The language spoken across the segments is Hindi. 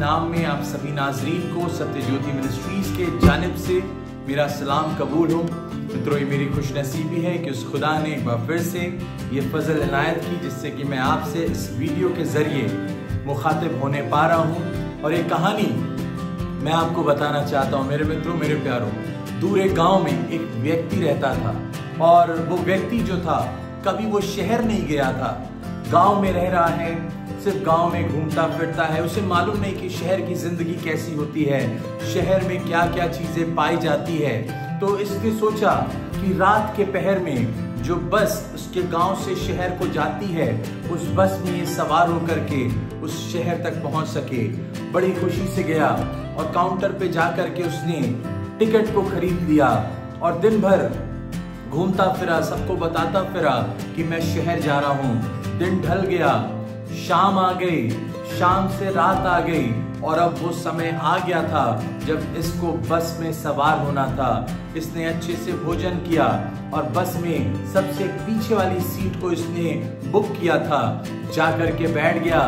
नाम में आप सभी नाजरीन को सत्यज्योति मिनिस्ट्रीज के जानिब से मेरा सलाम कबूल हो। मित्रों, ये मेरी खुशनसीबी है कि उस खुदा ने एक बार फिर से ये फजल इनायत की जिससे कि मैं आपसे इस वीडियो के जरिए मुखातिब होने पा रहा हूँ। और एक कहानी मैं आपको बताना चाहता हूँ। मेरे मित्रों, मेरे प्यारों, दूर एक गाँव में एक व्यक्ति रहता था और वो व्यक्ति जो था कभी वो शहर नहीं गया था, गाँव में रह रहा है, सिर्फ गांव में घूमता फिरता है। उसे मालूम नहीं कि शहर की जिंदगी कैसी होती है, शहर में क्या क्या चीजें पाई जाती है। तो इसने सोचा कि रात के पहर में जो बस उसके गांव से शहर को जाती है, उस बस में ये सवार होकर के उस शहर तक पहुंच सके। बड़ी खुशी से गया और काउंटर पे जाकर के उसने टिकट को खरीद लिया और दिन भर घूमता फिरा, सबको बताता फिरा कि मैं शहर जा रहा हूँ। दिन ढल गया, शाम आ गई, शाम से रात आ गई और अब वो समय आ गया था जब इसको बस में सवार होना था। इसने अच्छे से भोजन किया और बस में सबसे पीछे वाली सीट को इसने बुक किया था। जाकर के बैठ गया,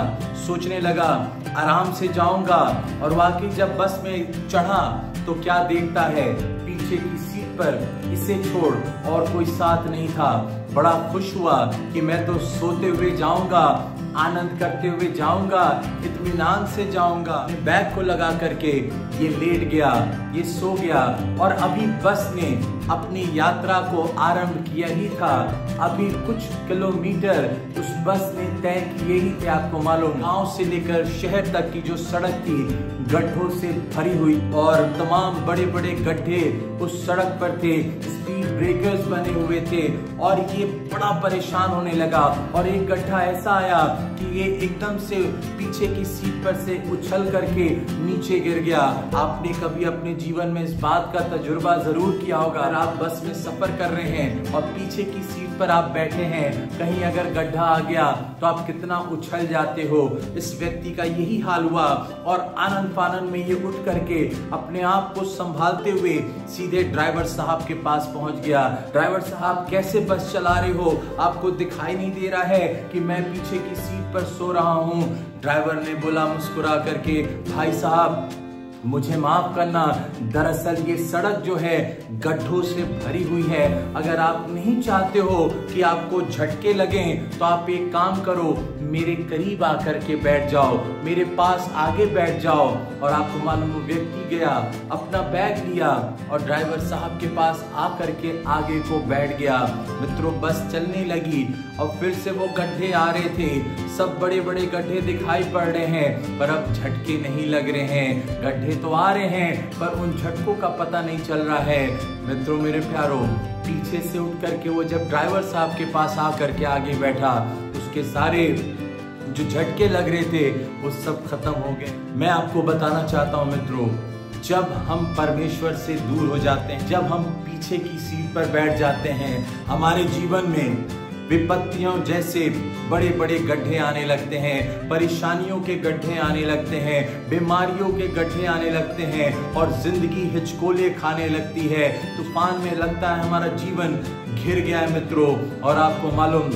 सोचने लगा आराम से जाऊंगा। और वाकई जब बस में चढ़ा तो क्या देखता है, पीछे की सीट पर इसे छोड़ और कोई साथ नहीं था। बड़ा खुश हुआ कि मैं तो सोते हुए जाऊंगा, आनंद करते हुए जाऊंगा, इत्मीनान से जाऊंगा। बैग को लगा करके ये लेट गया, ये सो गया और अभी बस ने अपनी यात्रा को आरंभ किया ही था। अभी कुछ किलोमीटर उस बस ने तय किए ही थे। आपको मालूम, गांव से लेकर शहर तक की जो सड़क थी गड्ढों से भरी हुई और तमाम बड़े बड़े गड्ढे उस सड़क पर थे, स्पीड ब्रेकर्स बने हुए थे और ये बड़ा परेशान होने लगा। और एक गड्ढा ऐसा आया कि ये एकदम से पीछे की सीट पर से उछल करके नीचे गिर गया। आपने कभी अपने जीवन में इस बात का तजुर्बा जरूर किया होगा। अगर आप बस में सफर कर रहे हैं और पीछे की सीट पर आप बैठे हैं, कहीं अगर गड्ढा आ गया तो आप कितना उछल जाते हो। इस व्यक्ति का यही हाल हुआ और आनंद फानन में ये उठ करके अपने आप को संभालते हुए सीधे ड्राइवर साहब के पास पहुंच गया। ड्राइवर साहब, कैसे बस चला रहे हो? आपको दिखाई नहीं दे रहा है कि मैं पीछे की सीट पर सो रहा हूं? ड्राइवर ने बोला मुस्कुरा करके, भाई साहब मुझे माफ करना, दरअसल ये सड़क जो है गड्ढों से भरी हुई है। अगर आप नहीं चाहते हो कि आपको झटके लगें तो आप एक काम करो, मेरे करीब आकर के बैठ जाओ, मेरे पास आगे बैठ जाओ। और आपको मालूम, वो व्यक्ति गया, अपना बैग लिया और ड्राइवर साहब के पास आकर के आगे को बैठ गया। मित्रों, बस चलने लगी और फिर से वो गड्ढे आ रहे थे। सब बड़े बड़े गड्ढे दिखाई पड़ रहे हैं पर अब झटके नहीं लग रहे हैं। गड्ढे तो आ रहे हैं पर उन झटकों का पता नहीं चल रहा है। मित्रों, मेरे प्यारों, पीछे से उठ करके वो जब ड्राइवर साहब के पास आकर के आगे बैठा, उसके सारे जो झटके लग रहे थे वो सब खत्म हो गए। मैं आपको बताना चाहता हूं मित्रों, जब हम परमेश्वर से दूर हो जाते हैं, जब हम पीछे की सीट पर बैठ जाते हैं, हमारे जीवन में विपत्तियों जैसे बड़े बड़े गड्ढे आने लगते हैं, परेशानियों के गड्ढे आने लगते हैं, बीमारियों के गड्ढे आने लगते हैं और जिंदगी हिचकोले खाने लगती है। तूफान में लगता है हमारा जीवन घिर गया है मित्रों। और आपको मालूम,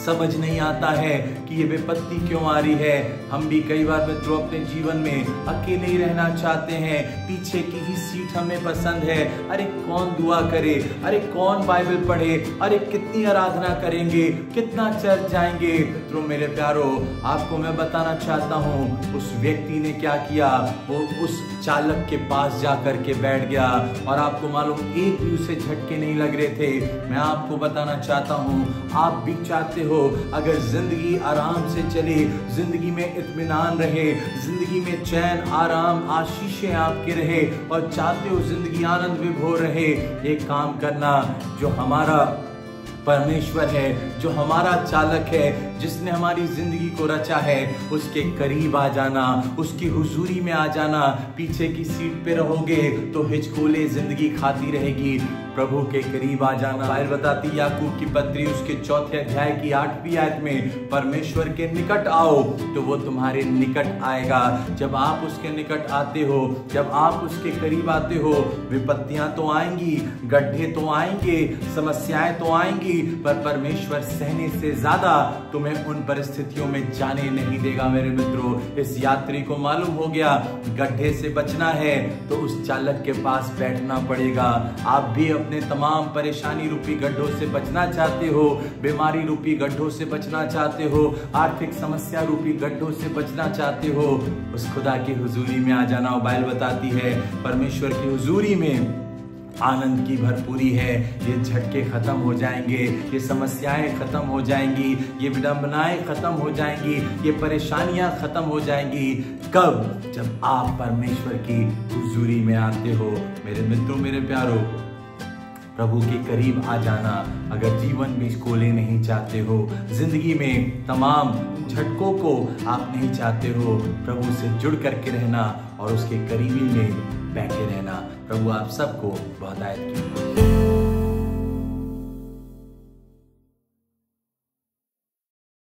समझ नहीं आता है कि ये विपत्ति क्यों आ रही है। हम भी कई बार मित्रों अपने जीवन में अकेले ही रहना चाहते हैं, पीछे की ही सीट हमें पसंद है। अरे कौन दुआ करे, अरे कौन बाइबल पढ़े, अरे कितनी आराधना करेंगे, कितना चर्च जाएंगे। मित्रों, मेरे प्यारों, आपको मैं बताना चाहता हूँ उस व्यक्ति ने क्या किया, वो उस चालक के पास जाकर के बैठ गया और आपको मालूम, एक भी उसे झटके नहीं लग रहे थे। मैं आपको बताना चाहता हूँ, आप भी चाहते हो अगर जिंदगी आराम से चले, जिंदगी में इत्मीनान रहे, जिंदगी में चैन, आराम, आशीषें आपके रहे और चाहते हो जिंदगी आनंद विभोर रहे, एक काम करना, जो हमारा परमेश्वर है, जो हमारा चालक है, जिसने हमारी जिंदगी को रचा है, उसके करीब आ जाना, उसकी हुजूरी में आ जाना। पीछे की सीट पे रहोगे तो हिचकोले जिंदगी खाती रहेगी। प्रभु के करीब आ जाना। बाइबल बताती याकूब की पत्री उसके 4 अध्याय की 8वीं आयत में, परमेश्वर के निकट आओ तो वो तुम्हारे निकट आएगा। जब आप उसके निकट आते हो, जब आप उसके करीब आते हो, विपत्तियां तो आएंगी, गड्ढे तो आएंगे, समस्याएं तो आएंगी, पर परमेश्वर सहने से ज्यादा तुम्हें उन परिस्थितियों में जाने नहीं देगा। मेरे मित्रों, इस यात्री को मालूम हो गया गड्ढे से बचना है तो उस चालक के पास बैठना पड़ेगा। आप भी अपने तमाम परेशानी रूपी गड्ढों से बचना चाहते हो, बीमारी रूपी गड्ढों से बचना चाहते हो, आर्थिक समस्या रूपी गड्ढों से बचना चाहते हो, उस खुदा की हुजूरी में आ जाना। बाइबल बताती है परमेश्वर की हुजूरी में आनंद की भरपूरी है। ये झटके खत्म हो जाएंगे, ये समस्याएं खत्म हो जाएंगी, ये विडंबनाएं खत्म हो जाएंगी, ये परेशानियां खत्म हो जाएंगी। कब? जब आप परमेश्वर की हुजूरी में आते हो। मेरे मित्रों, मेरे प्यारों, प्रभु के करीब आ जाना। अगर जीवन में इसको ले नहीं चाहते हो, जिंदगी में तमाम झटकों को आप नहीं चाहते हो, प्रभु से जुड़ करके रहना और उसके करीबी में बैठे रहना। प्रभु आप सबको बहुत आयत की।